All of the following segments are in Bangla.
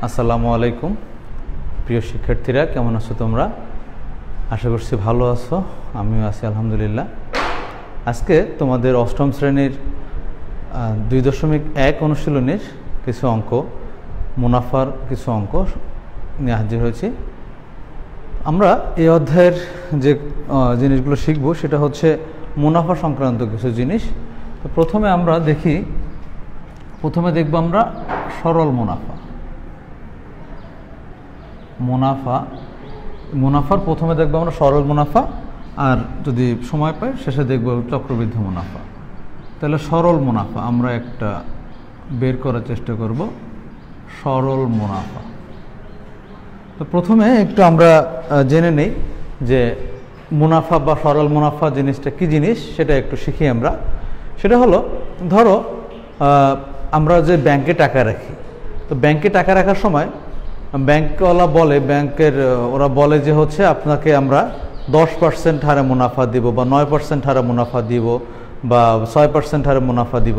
আসসালামু আলাইকুম প্রিয় শিক্ষার্থীরা, কেমন আছো তোমরা? আশা করছি ভালো আছো, আমিও আছি আলহামদুলিল্লাহ। আজকে তোমাদের অষ্টম শ্রেণীর 2.1 অনুশীলনীর কিছু অঙ্ক, মুনাফার কিছু অঙ্ক নিয়ে হাজির হয়েছি। আমরা এই অধ্যায়ের যে জিনিসগুলো শিখব সেটা হচ্ছে মুনাফা সংক্রান্ত কিছু জিনিস। তো প্রথমে দেখব আমরা সরল মুনাফার প্রথমে দেখব আমরা সরল মুনাফা, আর যদি সময় পাই শেষে দেখব চক্রবৃদ্ধি মুনাফা। তাহলে সরল মুনাফা আমরা একটা বের করার চেষ্টা করব, সরল মুনাফা। তো প্রথমে একটু আমরা জেনে নেই যে মুনাফা বা সরল মুনাফা জিনিসটা কি জিনিস, সেটা একটু শিখি আমরা। সেটা হলো, ধরো আমরা যে ব্যাংকে টাকা রাখি, তো ব্যাংকে টাকা রাখার সময় ব্যাংকওয়ালা বলে, ওরা বলে যে হচ্ছে আপনাকে আমরা 10% হারে মুনাফা দিব, বা 9% হারে মুনাফা দিব, বা 6% হারে মুনাফা দিব।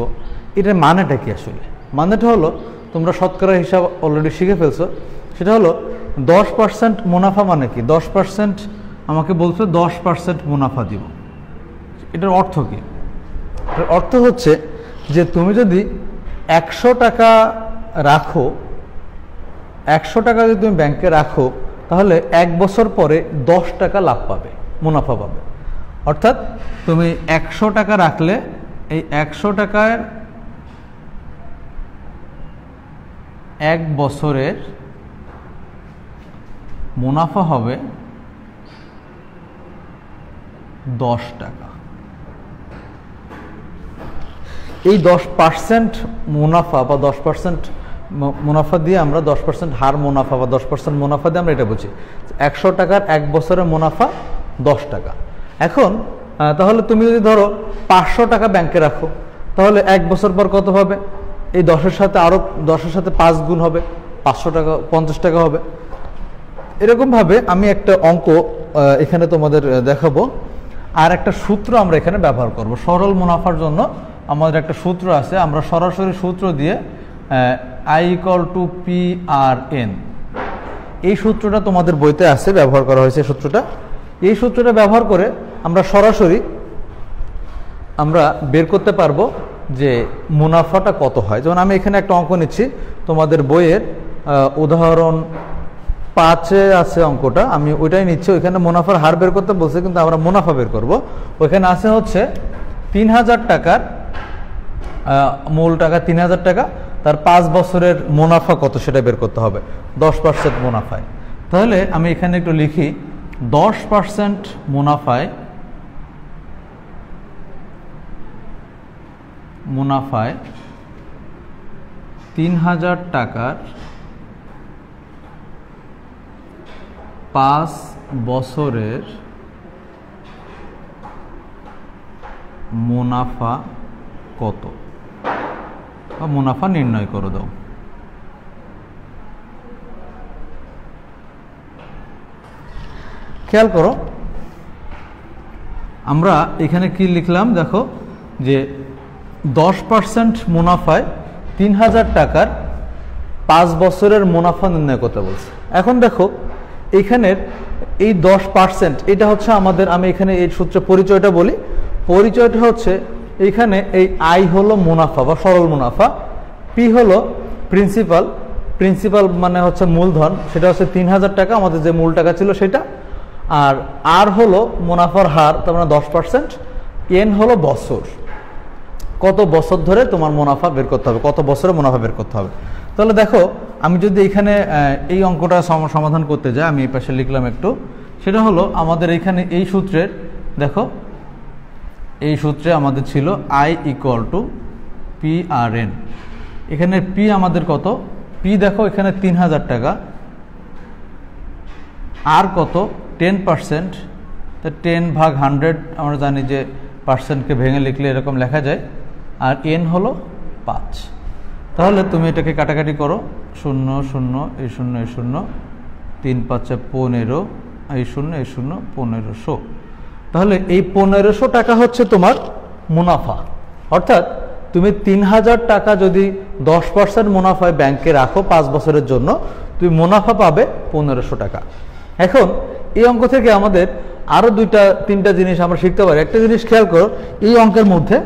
এটার মানেটা কি আসলে? মানেটা হলো, তোমরা শতকরা হিসাব অলরেডি শিখে ফেলছো। সেটা হলো 10% মুনাফা মানে কি? 10% আমাকে বলছো 10% মুনাফা দিব। এটার অর্থ কি? এটার অর্থ হচ্ছে যে তুমি যদি 100 টাকা রাখো, 100 টাকা যদি তুমি ব্যাংকে রাখো, তাহলে 1 বছর পরে 10 টাকা লাভ পাবে, মুনাফা পাবে। অর্থাৎ তুমি 100 টাকা রাখলে এই 100 টাকার 1 বছরের মুনাফা হবে 10 টাকা। এই 10% মুনাফা বা 10% মুনাফা দিয়ে আমরা 10% হার মুনাফা বা 10% মুনাফা দিয়ে আমরা এটা বুঝি। 100 টাকার 1 বছরের মুনাফা 10 টাকা। এখন তাহলে তুমি যদি ধরো 500 টাকা ব্যাংকে রাখো, তাহলে 1 বছর পর কত হবে? এই 10-এর সাথে আরও 10-এর সাথে 5 গুণ হবে, 500 টাকা 50 টাকা হবে। এরকমভাবে আমি একটা অঙ্ক এখানে তোমাদের দেখাবো, আর একটা সূত্র আমরা এখানে ব্যবহার করব। সরল মুনাফার জন্য আমাদের একটা সূত্র আছে, আমরা সরাসরি সূত্র দিয়ে I = PRN, এই সূত্রটা তোমাদের বইতে আছে, ব্যবহার করা হয়েছে সূত্রটা। এই সূত্রটা ব্যবহার করে আমরা সরাসরি বের করতে পারবো যে মুনাফাটা কত হয়। যেমন আমি এখানে একটা অঙ্ক নিচ্ছি, তোমাদের বইয়ের উদাহরণ 5-এ আছে অঙ্কটা, আমি ওইটাই নিচ্ছি। ওইখানে মুনাফার হার বের করতে বলছে, কিন্তু আমরা মুনাফা বের করব। ওইখানে আছে হচ্ছে 3000 টাকার মূল টাকা 3000 টাকা, তার 5 বছরের মুনাফা কত সেটা বের করতে হবে 10% মুনাফায়। তাহলে আমি এখানে একটু লিখি, 10% মুনাফায় 3000 টাকার 5 বছরের মুনাফা কত, বা মুনাফা নির্ণয় করে দাও। খেয়াল করো, আমরা এখানে কি লিখলাম দেখো, যে 10% মুনাফায় 3000 টাকার 5 বছরের মুনাফা নির্ণয় করতে বলছে। এখন দেখো এখানের এই 10%, এটা হচ্ছে আমাদের, আমি এখানে এই সূত্রে পরিচয়টা বলি। পরিচয়টা হচ্ছে, এইখানে এই আই হলো মুনাফা বা সরল মুনাফা, পি হলো প্রিন্সিপাল মানে হচ্ছে মূলধন, সেটা হচ্ছে 3000 টাকা, আমাদের যে মূল টাকা ছিল সেটা। আর আর হলো মুনাফার হার, তার মানে 10%। এন হলো বছর, কত বছর ধরে তোমার মুনাফা বের করতে হবে, কত বছরে মুনাফা বের করতে হবে। তাহলে দেখো, আমি যদি এখানে এই অঙ্কটা সমাধান করতে যাই, আমি এই পাশে লিখলাম একটু। সেটা হলো আমাদের এখানে এই সূত্রের, দেখো এই সূত্রে আমাদের ছিল I = PRN। এখানে পি আমাদের কত? পি দেখো এখানে 3000 টাকা, আর কত? 10%। তো 10/100 আমরা জানি যে পার্সেন্টকে ভেঙে লিখলে এরকম লেখা যায়। আর এন হলো 5। তাহলে তুমি এটাকে কাটাকাটি করো, 0 0 এই 0 এই 0, 3 5 15, এই 0 এই 0, 1500। তাহলে এই 1500 টাকা হচ্ছে তোমার মুনাফা। অর্থাৎ তুমি 3000 টাকা যদি 10% মুনাফায় ব্যাংকে রাখো 5 বছরের জন্য, তুমি মুনাফা পাবে 1500 টাকা। এখন এই অঙ্ক থেকে আমাদের আরো 2-3টা জিনিস আমরা শিখতে পারি। একটা জিনিস খেয়াল করো, এই অঙ্কের মধ্যে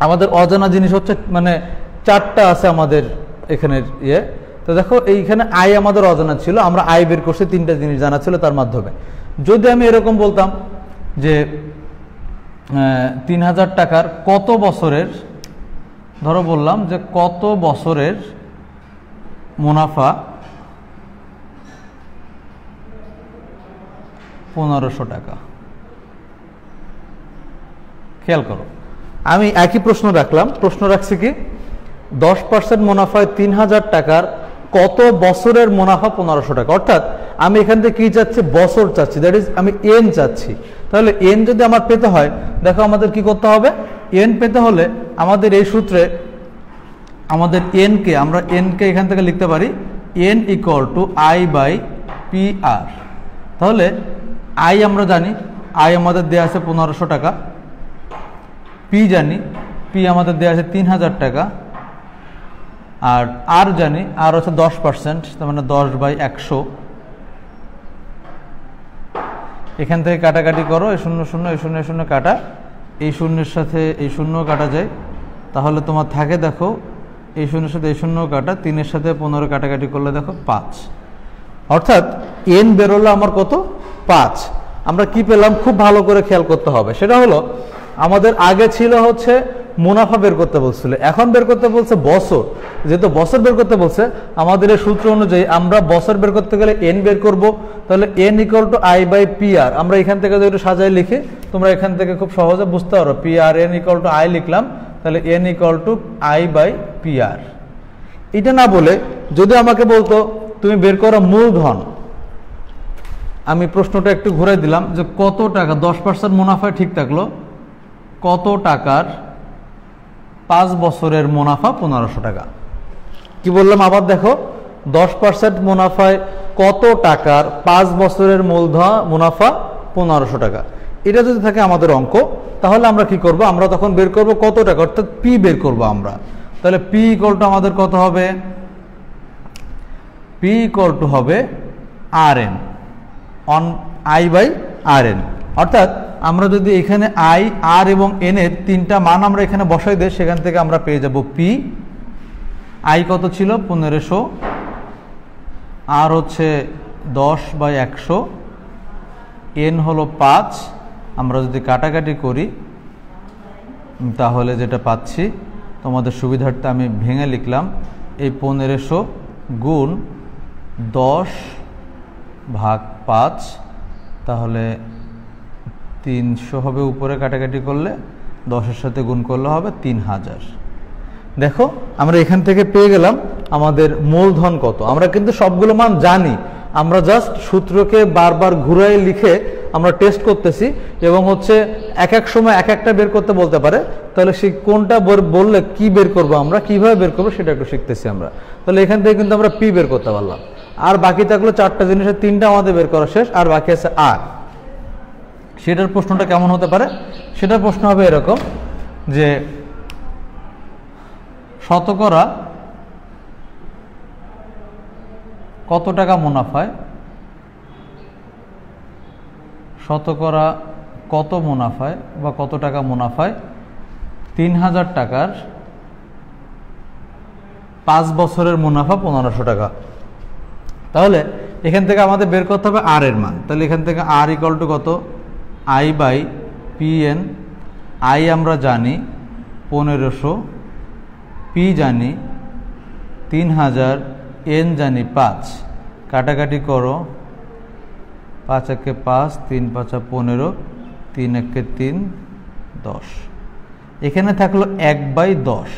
আমাদের অজানা জিনিস হচ্ছে মানে 4টা আছে আমাদের এখানের তো দেখো এইখানে আয় আমাদের অজানা ছিল, আমরা আয় বের করছি, 3টা জিনিস জানা ছিল তার মাধ্যমে। যদি আমি এরকম বলতাম যে 3000 টাকার কত বছরের, ধরো বললাম যে কত বছরের মুনাফা 1500 টাকা। খেয়াল করো, আমি একই প্রশ্ন রাখলাম, প্রশ্ন রাখছি কি 10% মুনাফায় 3000 টাকার কত বছরের মুনাফা 1500 টাকা। অর্থাৎ আমি এখান থেকে কি চাচ্ছি, বছর চাচ্ছি, দ্যাট ইজ আমি এন চাচ্ছি। তাহলে এন যদি আমার পেতে হয়, দেখো আমাদের কি করতে হবে, এন পেতে হলে আমাদের এই সূত্রে আমাদের এনকে, আমরা এনকে এখান থেকে লিখতে পারি N equal to I by P R. তাহলে আই আমরা জানি, আই আমাদের দেওয়া আছে 1500 টাকা, পি জানি, পি আমাদের দেওয়া আছে 3000 টাকা, আর আর জানি, আর হচ্ছে 10%, তার মানে 10/100। এখান থেকে কাটাকাটি করো, এই 0 0 এই 0 0 কাটা, এই শূন্যের সাথে এই 0 কাটা যায়, তাহলে তোমার থাকে দেখো এই 0-এর সাথে এই 0 কাটা, 3-এর সাথে 15 কাটাকাটি করলে দেখো 5। অর্থাৎ এন বেরোলো আমার কত, 5। আমরা কি পেলাম খুব ভালো করে খেয়াল করতে হবে, সেটা হলো আমাদের আগে ছিল হচ্ছে মুনাফা বের করতে বলছিল, এখন বের করতে বলছে বছর। যেহেতু বছর বের করতে বলছে, আমাদের এই সূত্র অনুযায়ী আমরা বছর বের করতে গেলে এন বের করব। তাহলে N equal to I by P R. আমরা এখান থেকে যদি একটু সাজাই লিখি, তোমরা এখান থেকে খুব সহজে বুঝতে পারো, P R N equal to I লিখলাম, তাহলে N equal to I by P R. এটা না বলে যদি আমাকে বলতো তুমি বের করো মূলধন, আমি প্রশ্নটা একটু ঘুরাই দিলাম যে কত টাকা 10% মুনাফায় ঠিক থাকলো, কত টাকার 5 বছরের মুনাফা 1500 টাকা। কি বললাম আবার দেখো, 10% মুনাফায় কত টাকার 5 বছরের মূলধন মুনাফা 1500 টাকা। এটা যদি থাকে আমাদের অঙ্ক, তাহলে আমরা কি করব, আমরা তখন বের করব কত টাকা, অর্থাৎ পি বের করব আমরা। তাহলে পি ইকুয়াল টু আমাদের কত হবে, পি ইকুয়াল টু হবে R N on I by R N. অর্থাৎ আমরা যদি এখানে আই, আর এবং এন এর 3টা মান আমরা এখানে বসাই দিই, সেখান থেকে আমরা পেয়ে যাব পি। আই কত ছিল 1500, আর হচ্ছে 10/100, এন হলো 5। আমরা যদি কাটাকাটি করি তাহলে যেটা পাচ্ছি, তোমাদের সুবিধার্থে আমি ভেঙে লিখলাম, এই 1500 গুণ 10/5, তাহলে 300 হবে, উপরে কাটাকাটি করলে 10-এর সাথে গুণ করলে হবে 3000। দেখো আমরা এখান থেকে পেয়ে গেলাম আমাদের মূলধন কত। আমরা কিন্তু সবগুলো মান জানি, আমরা জাস্ট সূত্রকে বারবার ঘুরাই লিখে আমরা টেস্ট করতেছি, এবং হচ্ছে এক এক সময় এক একটা বের করতে বলতে পারে, তাহলে সেই কোনটা বললে কি বের করবো, আমরা কিভাবে বের করবো সেটা একটু শিখতেছি আমরা। তাহলে এখান থেকে কিন্তু আমরা পি বের করতে পারলাম, আর বাকি থাকলো 4টা জিনিসের 3টা আমাদের বের করা শেষ, আর বাকি আছে আর। সেটার প্রশ্নটা কেমন হতে পারে, সেটার প্রশ্ন হবে এরকম যে শতকরা কত টাকা মুনাফায়, শতকরা কত মুনাফায় বা কত টাকা মুনাফায় 3000 টাকার 5 বছরের মুনাফা 1500 টাকা। তাহলে এখান থেকে আমাদের বের করতে হবে আর এর মান। তাহলে এখান থেকে আর ইকুয়াল টু কত, I by P N. I আমরা জানি 1500, পি জানি 3000, এন জানি 5। কাটাকাটি করো, 5 একে 5, 3 5 15, 3 একে 3, 10। এখানে থাকলো 1/10।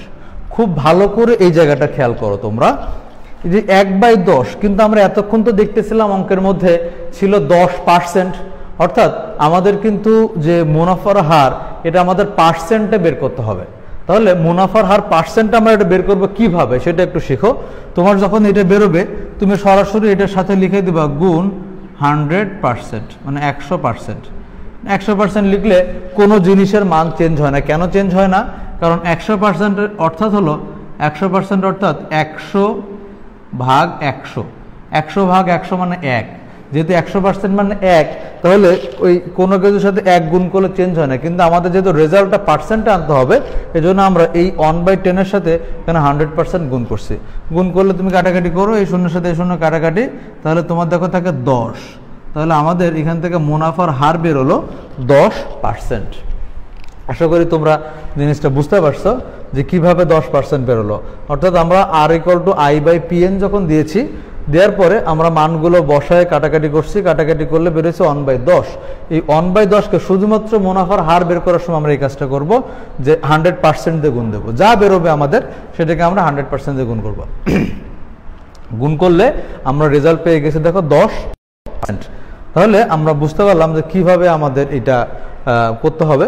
খুব ভালো করে এই জায়গাটা খেয়াল করো তোমরা, যে 1/10, কিন্তু আমরা এতক্ষণ তো দেখতেছিলাম অঙ্কের মধ্যে ছিল 10%, অর্থাৎ আমাদের কিন্তু যে মুনাফার হার, এটা আমাদের পার্সেন্টে বের করতে হবে। তাহলে মুনাফার হার পার্সেন্ট আমরা এটা বের করবো কিভাবে সেটা একটু শিখো। তোমার যখন এটা বেরোবে, তুমি সরাসরি এটার সাথে লিখে দিবা গুণ 100%, মানে 100%। 100% লিখলে কোনো জিনিসের মান চেঞ্জ হয় না। কেন চেঞ্জ হয় না? কারণ 100% অর্থাৎ হলো 100% অর্থাৎ 100 ভাগ 100, 100 ভাগ 100 মানে 1। যেহেতু 100% মানে 1, তাহলে ওই কোনো কিছুর সাথে 1 গুণ করলে চেঞ্জ হয় না। কিন্তু আমাদের যেহেতু রেজাল্টটা পার্সেন্টে আনতে হবে, এই জন্য আমরা এই 1/10 এর সাথে এখানে 100% গুণ করছি। গুণ করলে তুমি কাটাকাটি করো, এই শূন্যের সাথে এই শূন্য কাটাকাটি, তাহলে তোমার দেখো থাকে 10। তাহলে আমাদের এখান থেকে মুনাফার হার বের হলো 10%। আশা করি তোমরা জিনিসটা বুঝতে পারছো যে কিভাবে 10% বেরোলো। অর্থাৎ আমরা R=I/PN যখন দিয়েছি, দেওয়ার পরে আমরা মানগুলো বসায় কাটাকাটি করছি, কাটাকাটি করলে বেরোচ্ছে 1/10। এই 1/10কে শুধুমাত্র মুনাফার হার বের করার সময় আমরা এই কাজটা করব যে 100% দিয়ে গুণ দেবো। যা বেরোবে আমাদের সেটাকে আমরা 100% দিয়ে গুণ করবো। গুণ করলে আমরা রেজাল্ট পেয়ে গেছি দেখো 10%। তাহলে আমরা বুঝতে পারলাম যে কিভাবে আমাদের এটা করতে হবে।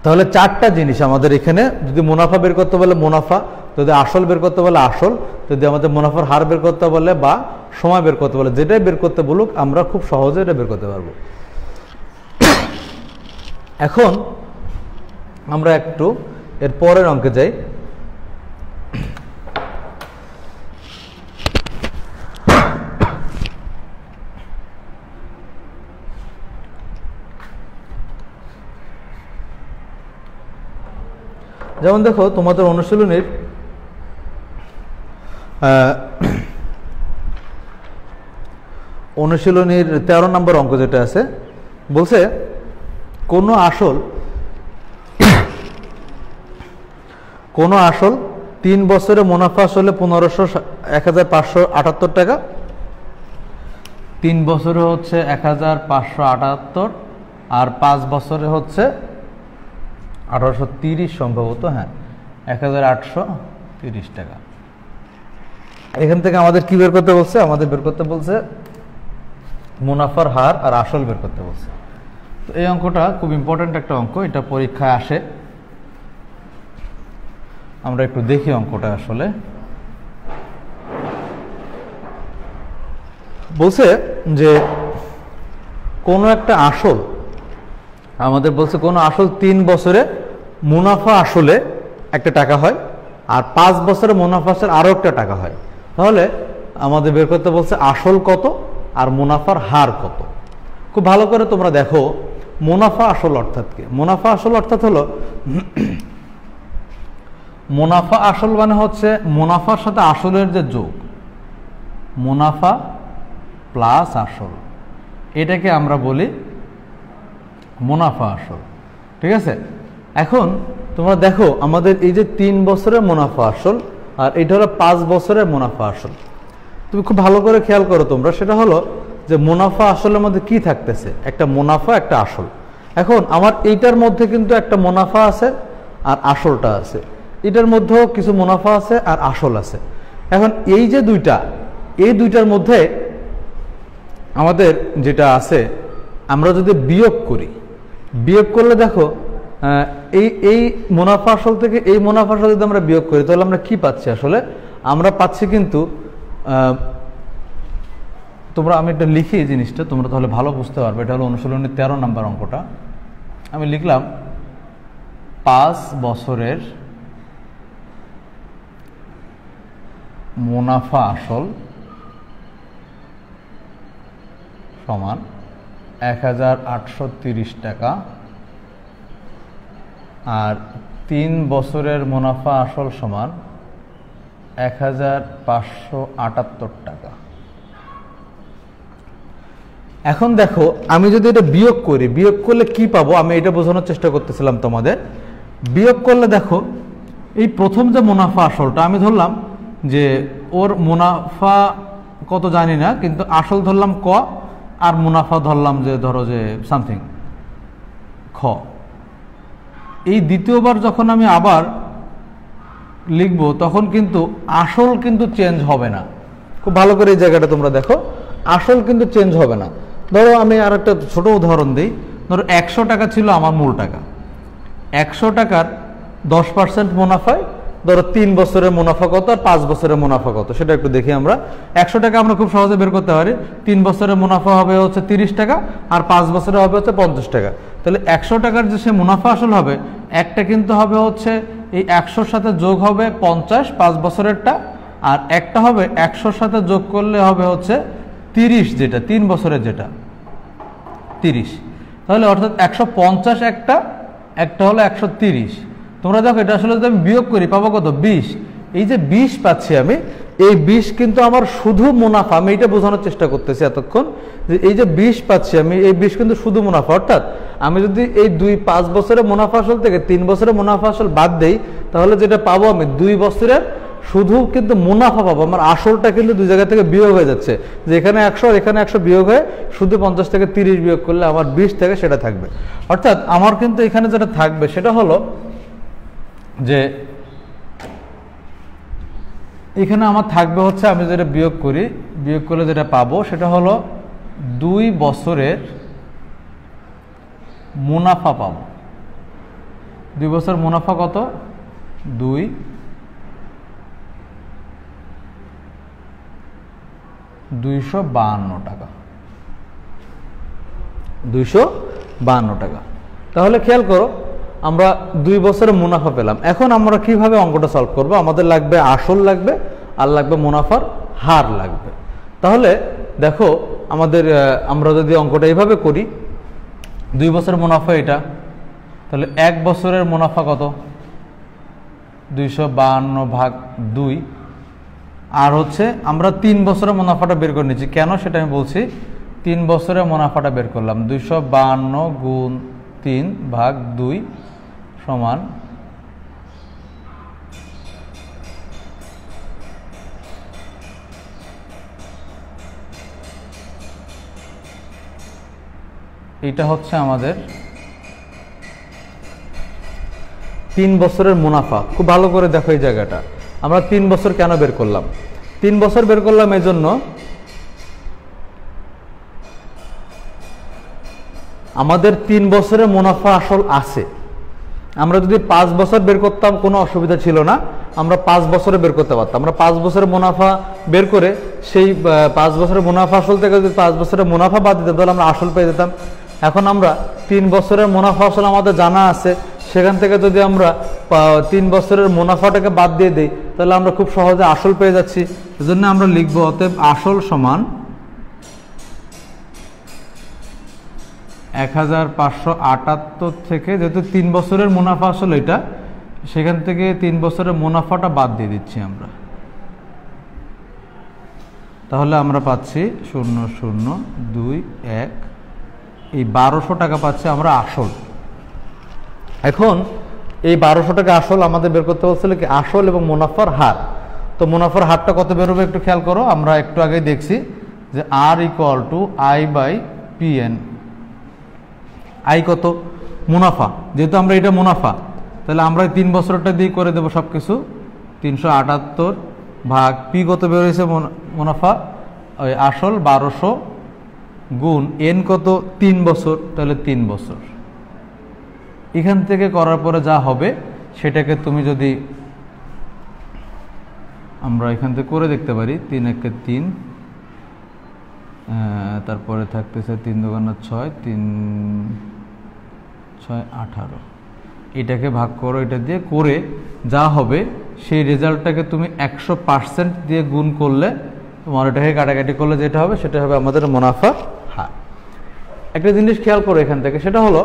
তাহলে 4টা জিনিস আমাদের এখানে, যদি মুনাফা বের করতে বলে মুনাফা, যদি আসল বের করতে বলে আসল, যদি আমাদের মুনাফার হার বের করতে বলে বা সময় বের করতে বলে, যেটাই বের করতে বলুক আমরা খুব সহজে এটা বের করতে পারবো। এখন আমরা একটু এর পরের অঙ্কে যাই। যেমন দেখো তোমাদের অনুশীলনীর 13 নম্বর অঙ্ক যেটা আছে, বলছে কোনো আসল 3 বছরে মুনাফা আসলে 1578 টাকা, 3 বছরে হচ্ছে 1578, আর 5 বছরে হচ্ছে 1830 সম্ভবত, হ্যাঁ 1830 টাকা। এখান থেকে আমাদের কি বের করতে বলছে? আমাদের বের করতে বলছে মুনাফার হার আর আসল বের করতে বলছে। তো এই অঙ্কটা খুব ইম্পর্টেন্ট একটা অঙ্ক, এটা পরীক্ষায় আসে। আমরা একটু দেখি অঙ্কটা। আসলে বলছে যে কোনো একটা আসল, আমাদের বলছে কোনো আসল 3 বছরে মুনাফা আসলে একটা টাকা হয়, আর 5 বছরে মুনাফা আসলে আরও একটা টাকা হয়। তাহলে আমাদের বের করতে বলছে আসল কত আর মুনাফার হার কত। খুব ভালো করে তোমরা দেখো মুনাফা আসল অর্থাৎ কি। মুনাফা আসল অর্থাৎ হলো মুনাফা আসল মানে হচ্ছে মুনাফার সাথে আসলের যে যোগ, মুনাফা প্লাস আসল, এটাকে আমরা বলি মুনাফা আসল। ঠিক আছে? এখন তোমরা দেখো আমাদের এই যে 3 বছরের মুনাফা আসল আর এটা হলো 5 বছরের মুনাফা আসল। তুমি খুব ভালো করে খেয়াল করো তোমরা, সেটা হলো যে মুনাফা আসলের মধ্যে কি থাকতেছে, একটা মুনাফা একটা আসল। এখন আমার এইটার মধ্যে কিন্তু একটা মুনাফা আছে আর আসলটা আছে, এটার মধ্যেও কিছু মুনাফা আছে আর আসল আছে। এখন এই যে দুইটা, এই দুইটার মধ্যে আমাদের যেটা আছে, আমরা যদি বিয়োগ করি, বিয়োগ করলে দেখো এই মুনাফা আসল থেকে এই মুনাফা আসল যদি আমরা বিয়োগ করি, তাহলে আমরা কি পাচ্ছি? আসলে আমরা পাচ্ছি কিন্তু তোমরা, আমি এটা লিখি এই জিনিসটা, তোমরা তাহলে ভালো বুঝতে পারবে। এটা হলো অনুশীলনের 13 নম্বর অঙ্কটা। আমি লিখলাম 5 বছরের মুনাফা আসল সমান 1830 টাকা, আর 3 বছরের মুনাফা আসল সমান 1578 টাকা। এখন দেখো আমি যদি এটা বিয়োগ করি, বিয়োগ করলে কি পাবো আমি এটা বোঝানোর চেষ্টা করতেছিলাম তোমাদের। বিয়োগ করলে দেখো এই প্রথম যে মুনাফা আসলটা আমি ধরলাম যে ওর মুনাফা কত জানি না, কিন্তু আসল ধরলাম ক, আর মুনাফা ধরলাম যে ধরো যে সামথিং খ। এই দ্বিতীয়বার যখন আমি আবার লিখব তখন কিন্তু আসল কিন্তু চেঞ্জ হবে না। খুব ভালো করে এই জায়গাটা তোমরা দেখো, আসল কিন্তু চেঞ্জ হবে না। ধরো আমি আর একটা ছোট উদাহরণ দিই। ধরো 100 টাকা ছিল আমার মূল টাকা, 100 টাকার 10% মুনাফায় ধরো 3 বছরের মুনাফা কত আর 5 বছরের মুনাফা কত সেটা একটু দেখি আমরা। 100 টাকা আমরা খুব সহজে বের করতে পারি। 3 বছরের মুনাফা হবে হচ্ছে 30 টাকা আর 5 বছরে হবে হচ্ছে 50 টাকা। তাহলে 100 টাকার যে সে মুনাফা আসল হবে, একটা কিন্তু হবে হচ্ছে এই 100-র সাথে যোগ হবে 50 5 বছরেরটা, আর একটা হবে 100-র সাথে যোগ করলে হবে হচ্ছে 30, যেটা 3 বছরের যেটা 30। তাহলে অর্থাৎ 150 একটা হলো 130। তোমরা দেখো এটা আসলে যদি আমি বিয়োগ করি পাবো কত? 20। এই যে 20 পাচ্ছি আমি, এই 20 কিন্তু আমার শুধু মুনাফা। আমি এটা বোঝানোর চেষ্টা করতেছি এতক্ষণ যে এই যে 20 পাচ্ছি আমি, এই 20 কিন্তু শুধু মুনাফা। অর্থাৎ আমি যদি এই 5 বছরের মুনাফা আসল থেকে 3 বছরের মুনাফা আসল বাদ দেই, তাহলে যেটা পাবো আমি 2 বছরের শুধু কিন্তু মুনাফা পাবো। আমার আসলটা কিন্তু দুই জায়গা থেকে বিয়োগ হয়ে যাচ্ছে, যে এখানে 100 আর এখানে 100 বিয়োগ হয়ে শুধু 50 থেকে 30 বিয়োগ করলে আমার 20 থেকে সেটা থাকবে। অর্থাৎ আমার কিন্তু এখানে যেটা থাকবে সেটা হলো যে এখানে আমার থাকবে হচ্ছে, আমি যেটা বিয়োগ করি, বিয়োগ করলে যেটা পাবো সেটা হলো 2 বছরের মুনাফা পাবো। 2 বছর মুনাফা কত? 252 টাকা। 252 টাকা। তাহলে খেয়াল করো, আমরা 2 বছরের মুনাফা পেলাম। এখন আমরা কিভাবে অঙ্কটা সলভ করব? আমাদের লাগবে আসল লাগবে আর লাগবে মুনাফার হার লাগবে। তাহলে দেখো আমাদের আমরা যদি অঙ্কটা এইভাবে করি, 2 বছরের মুনাফা এটা, তাহলে 1 বছরের মুনাফা কত? 252 ভাগ 2। আর হচ্ছে আমরা 3 বছরের মুনাফাটা বের করে নিচ্ছি। কেন সেটা আমি বলছি। 3 বছরের মুনাফাটা বের করলাম, 252 গুণ 3 ভাগ 2 সমান এটা হচ্ছে আমাদের 3 বছরের মুনাফা। খুব ভালো করে দেখো এই জায়গাটা, আমরা 3 বছর কেন বের করলাম? 3 বছর বের করলাম এই জন্য আমাদের 3 বছরের মুনাফা আসল আছে। আমরা যদি 5 বছর বের করতাম কোনো অসুবিধা ছিল না, আমরা 5 বছরে বের করতে পারতাম। আমরা 5 বছরের মুনাফা বের করে সেই 5 বছরের মুনাফা আসল থেকে যদি 5 বছরের মুনাফা বাদ দিতাম তাহলে আমরা আসল পেয়ে যেতাম। এখন আমরা 3 বছরের মুনাফা আসল আমাদের জানা আছে, সেখান থেকে যদি আমরা 3 বছরের মুনাফাটাকে বাদ দিয়ে দিই তাহলে আমরা খুব সহজে আসল পেয়ে যাচ্ছি। এজন্য আমরা লিখব অতএব আসল সমান 1578 থেকে, যেহেতু 3 বছরের মুনাফা আসলে এটা, সেখান থেকে 3 বছরের মুনাফাটা বাদ দিয়ে দিচ্ছি আমরা। তাহলে আমরা পাচ্ছি 0021, এই 1200 টাকা পাচ্ছি আমরা আসল। এখন এই 1200 টাকা আসল আমাদের বের করতে বলছিল কি? আসল এবং মুনাফার হার। তো মুনাফার হারটা কত বেরোবে একটু খেয়াল করো। আমরা একটু আগে দেখছি যে R = I/PN। আই কত? মুনাফা। যেহেতু আমরা এটা মুনাফা, তাহলে আমরা 3 বছরটা দিয়ে করে দেবো সব কিছু। 378 ভাগ পি কত বেরোয়েছে? মুনাফা ওই আসল 1200 গুণ এন কত? 3 বছর, তাহলে 3 বছর। এখান থেকে করার পরে যা হবে সেটাকে তুমি যদি আমরা এখান থেকে করে দেখতে পারি, 3 × 1 = 3, তারপরে থাকতেছে 3 × 2 = 6, 3 × 6 = 18। এটাকে ভাগ করো, এটা দিয়ে করে যা হবে সেই রেজাল্টটাকে তুমি 100% দিয়ে গুণ করলে, তোমার এটাকে কাটাকাটি করলে যেটা হবে সেটা হবে আমাদের মুনাফা হার। একটা জিনিস খেয়াল করো এখান থেকে, সেটা হলো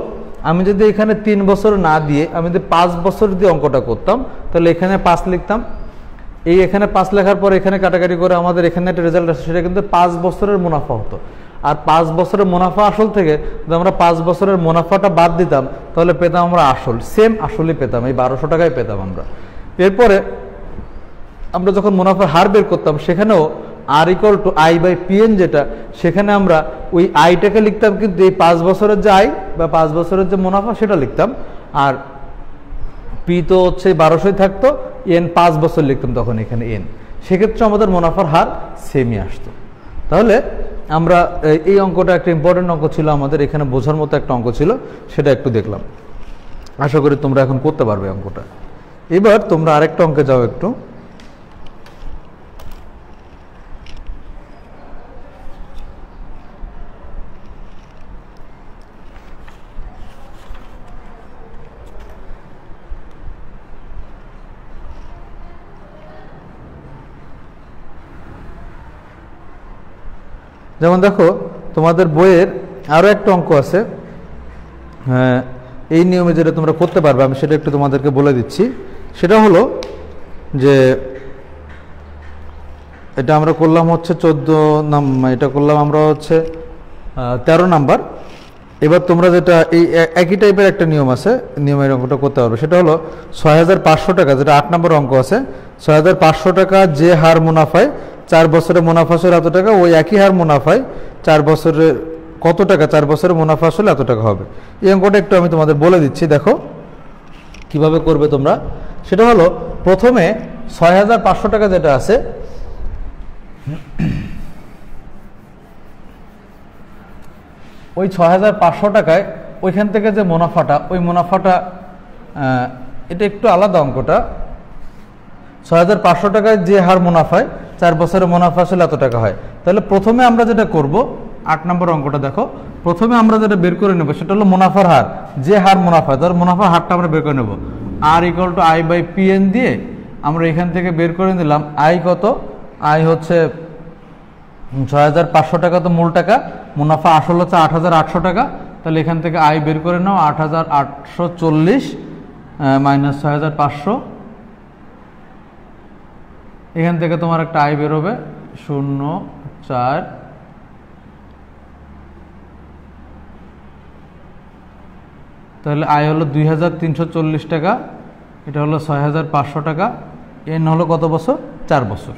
আমি যদি এখানে 3 বছর না দিয়ে আমি যদি 5 বছর দিয়ে অঙ্কটা করতাম তাহলে এখানে 5 লিখতাম। এই এখানে 5 লেখার পর এখানে কাটাকাটি করে আমাদের এখানে একটা রেজাল্ট আসে, সেটা কিন্তু 5 বছরের মুনাফা হতো। আর 5 বছরের মুনাফা আসল থেকে যদি আমরা 5 বছরের মুনাফাটা বাদ দিতাম তাহলে পেতাম আমরা আসল, সেম আসলই পেতাম, এই 1200 টাকায় পেতাম আমরা। এরপরে আমরা যখন মুনাফার হার বের করতাম সেখানেও R = I/PN যেটা, সেখানে আমরা ওই আইটাকে লিখতাম কিন্তু এই 5 বছরের যে আই বা 5 বছরের যে মুনাফা সেটা লিখতাম, আর পি তো হচ্ছে 1200ই থাকতো, এন 5 বছর লিখতাম তখন এখানে এন। সেক্ষেত্রে আমাদের মুনাফার হার সেমই আসতো। তাহলে আমরা এই অঙ্কটা একটা ইম্পর্টেন্ট অঙ্ক ছিল আমাদের, এখানে বোঝার মতো একটা অঙ্ক ছিল, সেটা একটু দেখলাম। আশা করি তোমরা এখন করতে পারবে অঙ্কটা। এবার তোমরা আরেকটা অঙ্কে যাও একটু। যেমন দেখো তোমাদের বইয়ের আরো একটা অঙ্ক আছে, এই নিয়মে যেটা তোমরা করতে পারবে আমি সেটা একটু তোমাদেরকে বলে দিচ্ছি। সেটা হলো যে এটা আমরা করলাম হচ্ছে 14 এটা করলাম আমরা হচ্ছে 13 নাম্বার। এবার তোমরা যেটা এই একই টাইপের একটা নিয়ম আছে, নিয়মের অঙ্কটা করতে পারবে। সেটা হলো 6500 টাকা, যেটা 8 নম্বর অঙ্ক আছে। 6500 টাকা যে হার মুনাফায় 4 বছরে মুনাফা আসলে এত টাকা, ওই একই হার মুনাফায় 4 বছরে কত টাকা, 4 বছরে মুনাফা আসলে এত টাকা হবে। এই অঙ্কটা একটু আমি তোমাদের বলে দিচ্ছি, দেখো কিভাবে করবে তোমরা। সেটা হলো প্রথমে 6500 টাকা যেটা আছে, ওই 6500 টাকায় ওইখান থেকে যে মুনাফাটা, ওই মুনাফাটা এটা একটু আলাদা অঙ্কটা। 6500 টাকায় যে হার মুনাফায় 4 বছরে মুনাফা আসলে এত টাকা হয়। তাহলে প্রথমে আমরা যেটা করব, 8 নম্বর অঙ্কটা দেখো, প্রথমে আমরা যেটা বের করে নেব সেটা হলো মুনাফার হার, যে হার মুনাফা, ধর মুনাফার হারটা আমরা বের করে নেব। R equal to I by PN দিয়ে আমরা এখান থেকে বের করে নিলাম আই কত, আই হচ্ছে 6500 টাকা তো মূল টাকা, মুনাফা আসল হচ্ছে 8800 টাকা। তাহলে এখান থেকে আই বের করে নাও 8840 মাইনাস 6500, এখান থেকে তোমার একটা আয় বেরোবে 0.4, তাহলে আয় হলো 2340 টাকা, এটা হলো 6500 টাকা, এন হলো কত বছর, 4 বছর।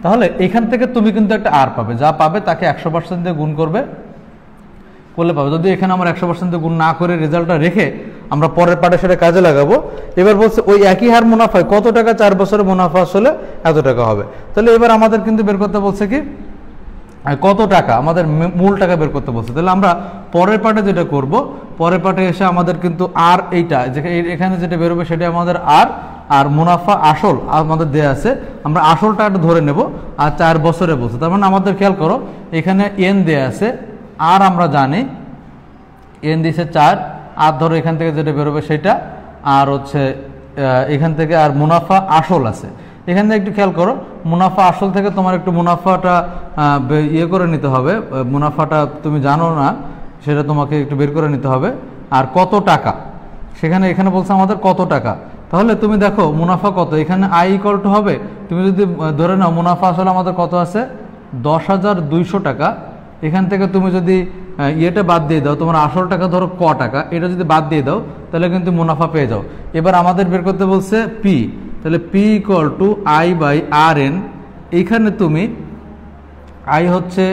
তাহলে এখান থেকে তুমি কিন্তু একটা আর পাবে, যা পাবে তাকে 100% দিয়ে গুণ করবে, করলে পাবে। যদি এখানে আমরা 100% দিয়ে গুণ না করে রেজাল্টটা রেখে আমরা পরের পার্টে সেটা কাজে লাগাবো। এবার বলছে ওই একই হার মুনাফায় কত টাকা 4 বছরে মুনাফা আসলে এত টাকা হবে। তাহলে এবার আমাদের কিন্তু বের করতে বলছে কি, কত টাকা, আমাদের মূল টাকা বের করতে বলছে। তাহলে আমরা পরের পার্টে যেটা করব, পরের পার্টে এসে আমাদের কিন্তু আর এইটা এখানে যেটা বেরোবে সেটা আমাদের আর মুনাফা আসল আমাদের দেয়া আছে, আমরা আসলটা একটা ধরে নেব, আর 4 বছরে বলছে। তার মানে আমাদের খেয়াল করো এখানে এন দেয়া আছে, আর আমরা জানি এন দিয়েছে 4, আর ধরো এখান থেকে যেটা বেরোবে সেটা, আর হচ্ছে এখান থেকে আর মুনাফা আসল আছে। এখান থেকে একটু খেয়াল করো, মুনাফা আসল থেকে তোমার একটু মুনাফাটা ইয়ে করে নিতে হবে, মুনাফাটা তুমি জানো না সেটা তোমাকে একটু বের করে নিতে হবে। আর কত টাকা, এখানে বলছে আমাদের কত টাকা। তাহলে তুমি দেখো মুনাফা কত, এখানে আই ইকুয়াল টু হবে, তুমি যদি ধরে নাও মুনাফা আসলে আমাদের কত আছে 10,200 টাকা। এখান থেকে তুমি যদি ইয়েটা বাদ দিয়ে দাও, তোমার আসল টাকা ধরো ক টাকা, এটা যদি বাদ দিয়ে দাও তাহলে কিন্তু মুনাফা পেয়ে যাও। এবার আমাদের বের করতে বলছে পি, তাহলে P equal to I by R N. এইখানে তুমি আই হচ্ছে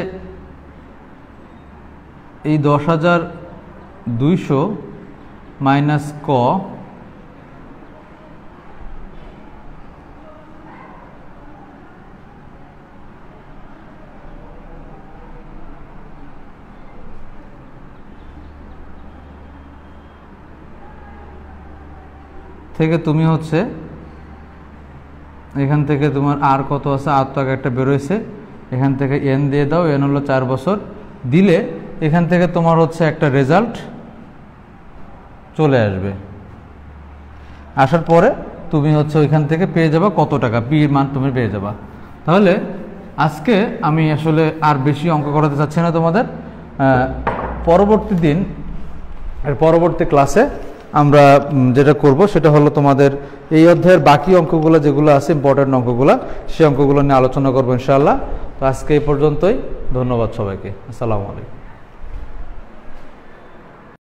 এই 10,200 মাইনাস ক, থেকে তুমি হচ্ছে এখান থেকে তোমার আর কত আছে, আর তো একটা বেরোয়েছে, এখান থেকে এন দিয়ে দাও, এন হলো 4 বছর দিলে এখান থেকে তোমার হচ্ছে একটা রেজাল্ট চলে আসবে। আসার পরে তুমি হচ্ছে ওইখান থেকে পেয়ে যাবা কত টাকা, পি এর মান তুমি পেয়ে যাবা। তাহলে আজকে আমি আসলে আর বেশি অঙ্ক করাতে চাচ্ছি না তোমাদের, পরবর্তী দিন পরবর্তী ক্লাসে আমরা যেটা করব সেটা হলো তোমাদের এই অধ্যায়ের বাকি অঙ্কগুলো যেগুলো আছে ইম্পর্টেন্ট অঙ্কগুলো, সেই অঙ্কগুলো নিয়ে আলোচনা করবো ইনশাআল্লাহ। তো আজকে এই পর্যন্তই, ধন্যবাদ সবাইকে, আসসালামু আলাইকুম।